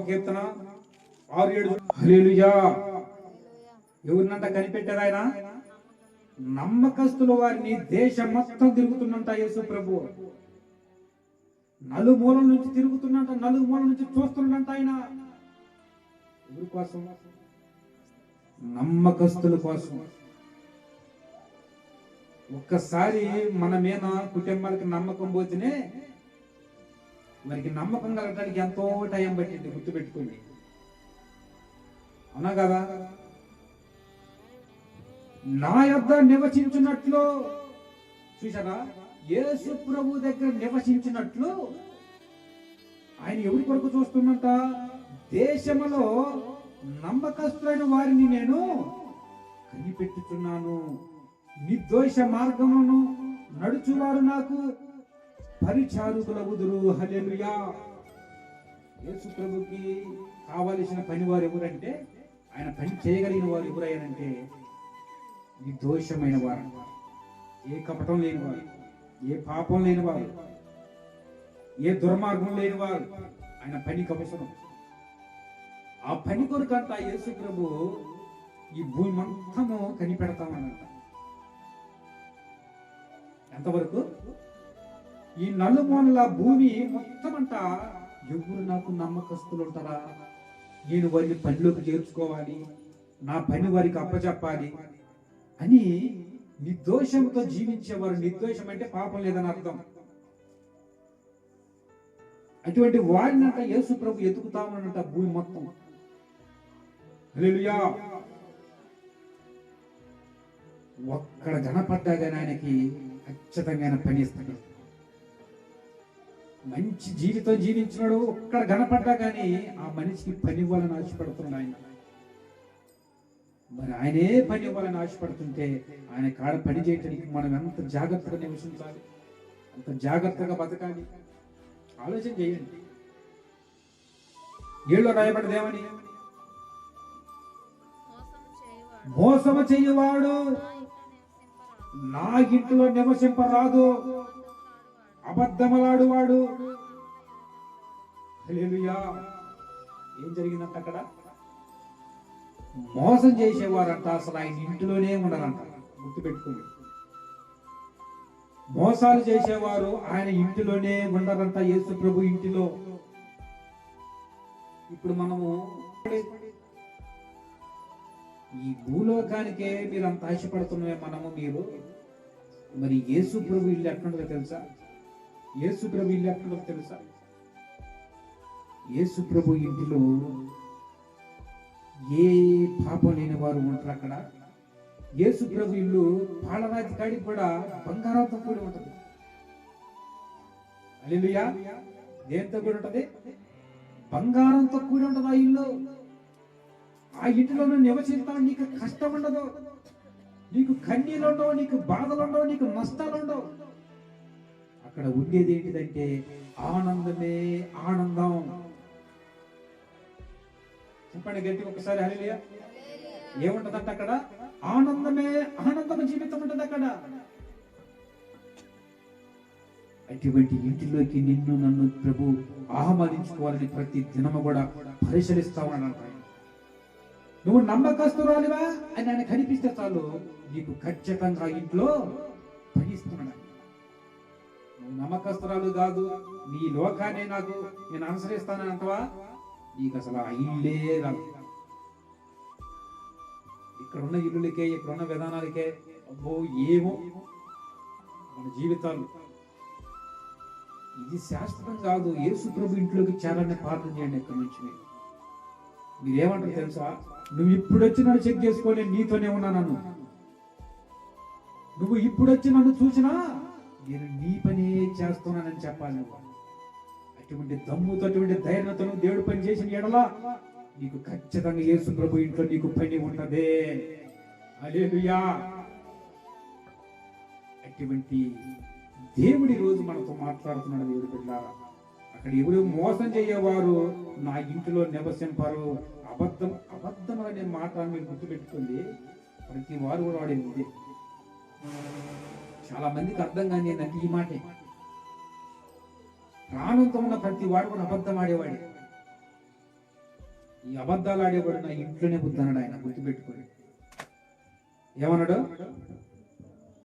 కీర్తన 6-7 హల్లెలూయా. ఎవరినంట కనిపెట్టారు ఆయన? నమ్మకస్తుల వారిని దేశం మొత్తం తిరుగుతున్నంట యేసు ప్రభు. నలుమూలల నుంచి తిరుగుతున్నంట, నలుమూలల నుంచి చూస్తున్నంట ఆయన. ఎవరి కోసం? నమ్మకస్తుల కోసం. ఒక్కసారి మన మీద కుటుంబాలకి నమ్మకం పోతేనే మనకి నమ్మకం కలగడానికి ఎంతో టైం పట్టింది, గుర్తుపెట్టుకోండి. అవునా కదా? నా యొద్ద నివసించినట్లు చూసారా, యేసు ప్రభు దగ్గర నివసించినట్లు ఆయన ఎవరి కొరకు చూస్తున్నట్ట? దేశములో నమ్మకస్తులైన వారిని నేను కనిపెట్టుచున్నాను. నిర్దోష మార్గమును నడుచువారు నాకు పరిచారకులగుదురు. హల్లెలూయా. యేసు ప్రభుకి కావలసిన పని వారు ఎవరంటే, ఆయన పని చేయగలిగిన వారు ఎవరయ్యారంటే నిర్దోషమైన వారు, ఏ కపటం లేని వారు, ఏ పాపం లేని వారు, ఏ దుర్మార్గం లేని వారు ఆయన పనికి అవసరం. ఆ పని కొరకంట యేసు ప్రభు ఈ భూమి మొత్తము కనిపెడతామనంట. ఎంతవరకు? ఈ నలుమూలల భూమి మొత్తం అంట ఎవరు నాకు నమ్మకస్తులు ఉంటారా, నేను వారిని పనిలోకి చేర్చుకోవాలి, నా పని వారికి అప్పచెప్పాలి అని నిర్దోషంతో జీవించేవారు. నిర్దోషం అంటే పాపం లేదని అర్థం. అటువంటి వారిని అంట యేసు ప్రభు ఎతుకుతామనంట భూమి మొత్తం. హల్లెలూయా. ఒక్కడ కనపడ్డా కానీ ఆయనకి ఖచ్చితంగా పని ఇస్తాడు. మంచి జీవితం జీవించినాడు, ఒక్కడ కనపడ్డా కానీ ఆ మనిషికి పని ఇవ్వాలని ఆశపడుతున్నాడు ఆయన. మరి ఆయనే పని ఇవ్వాలని ఆశపడుతుంటే ఆయన కాడ పని చేయటానికి మనం ఎంత జాగ్రత్తగా నివసించాలి, అంత జాగ్రత్తగా బతకాలి. ఆలోచన చేయండి. ఏళ్ళలో రాయబడ్డదేమని? మోసము చెయ్యవాడు నా ఇంటిలో నివసింపరాదు, అబద్ధములాడువాడు. హల్లెలూయా. ఏం జరిగిందంట అక్కడ? మోసం చేసేవారంట అసలు ఆయన ఇంటిలోనే ఉండరంట. గుర్తుపెట్టుకోండి, మోసాలు చేసేవారు ఆయన ఇంటిలోనే ఉండరంట, యేసు ప్రభు ఇంటిలో. ఇప్పుడు మనము ఈ భూలోకానికే మీరు అంత ఆశపడుతున్నామే మీరు. మరి యేసు ప్రభు ఇల్లు ఎట్లుంటుందో తెలుసా? యేసు ప్రభు ఇల్లు ఎట్లుంటుందో తెలుసా? యేసు ప్రభు ఇంటిలో ఏ పాపం లేని వారు ఉంటారు అక్కడ. యేసు ప్రభు ఇల్లు పాలరాతి కాడికి కూడా బంగారంతో కూడి ఉంటుంది. హల్లెలూయా. దేంతో కూడి ఉంటుంది? బంగారంతో కూడి ఉంటుంది ఆ ఇల్లు. ఆ ఇంటిలో నివసిస్తావు, నీకు కష్టం ఉండదు, నీకు కన్నీళ్ళు ఉండవు, నీకు బాధలు ఉండవు, నీకు నష్టాలు ఉండవు. అక్కడ ఉండేది ఏంటిదంటే ఆనందమే ఆనందం. చెప్పండి గట్టిగా ఒకసారి హల్లెలూయా. ఏముంటదంట అక్కడ? ఆనందమే ఆనందం, జీవితం ఉంటుంది అక్కడ. అటువంటి ఇంటిలోకి నిన్ను నన్ను ప్రభు ఆహ్వానించుకోవాలని ప్రతి దినము కూడా పరిశీలిస్తామని. నువ్వు నమ్మకస్తురాలివా అని ఆయన కనిపిస్తే చాలు, నీకు ఖచ్చితంగా ఇంట్లో పనిస్తున్నాడు. నువ్వు నమ్మకస్తురాలు కాదు, నీ లోకాన్ని నేను అనుసరిస్తానని అంటవా, నీకు అసలు ఆ ఇల్లే రాదు. ఇక్కడున్న ఇల్లులకే, ఇక్కడున్న విధానాలకే అబ్బో ఏమో మన జీవితాలు. ఇది శాశ్వతం కాదు. యేసు ప్రభు ఇంట్లోకి చేరాలని ప్రార్థన చేయండి. ఎక్కడి నుంచి మీరేమంటారు తెలుసా? నువ్వు ఇప్పుడు వచ్చి నన్ను చెక్ చేసుకోలే, నీతోనే ఉన్నాను. నువ్వు ఇప్పుడు వచ్చి నన్ను చూసినా నేను నీ పని చేస్తున్నానని చెప్పాలి. నువ్వు అటువంటి దమ్ముతో, అటువంటి ధైర్యంతో దేవుడు పని చేసిన ఎడలా నీకు ఖచ్చితంగా యేసు ప్రభు ఇంట్లో నీకు పని ఉంటదే. హల్లెలూయా. అటువంటి దేవుడి రోజు మనతో మాట్లాడుతున్నాడు. దేవుడి బిడ్డలారా, అక్కడ ఎవరు మోసం చేయవారు నా ఇంటిలో నివసింపరు. అబద్ధం అనే మాట మీరు గుర్తుపెట్టుకోండి. ప్రతి వారు కూడా వాడేది. చాలా మందికి అర్థం కాని ఏంటంటే ఈ మాటే. ప్రాణంతో ఉన్న ప్రతి వాడు కూడా అబద్ధం ఆడేవాడే. ఈ అబద్ధాలు ఆడేవాడు నా ఇంట్లోనే బుద్ధి అన్నాడు ఆయన, గుర్తుపెట్టుకోండి. ఏమన్నాడు?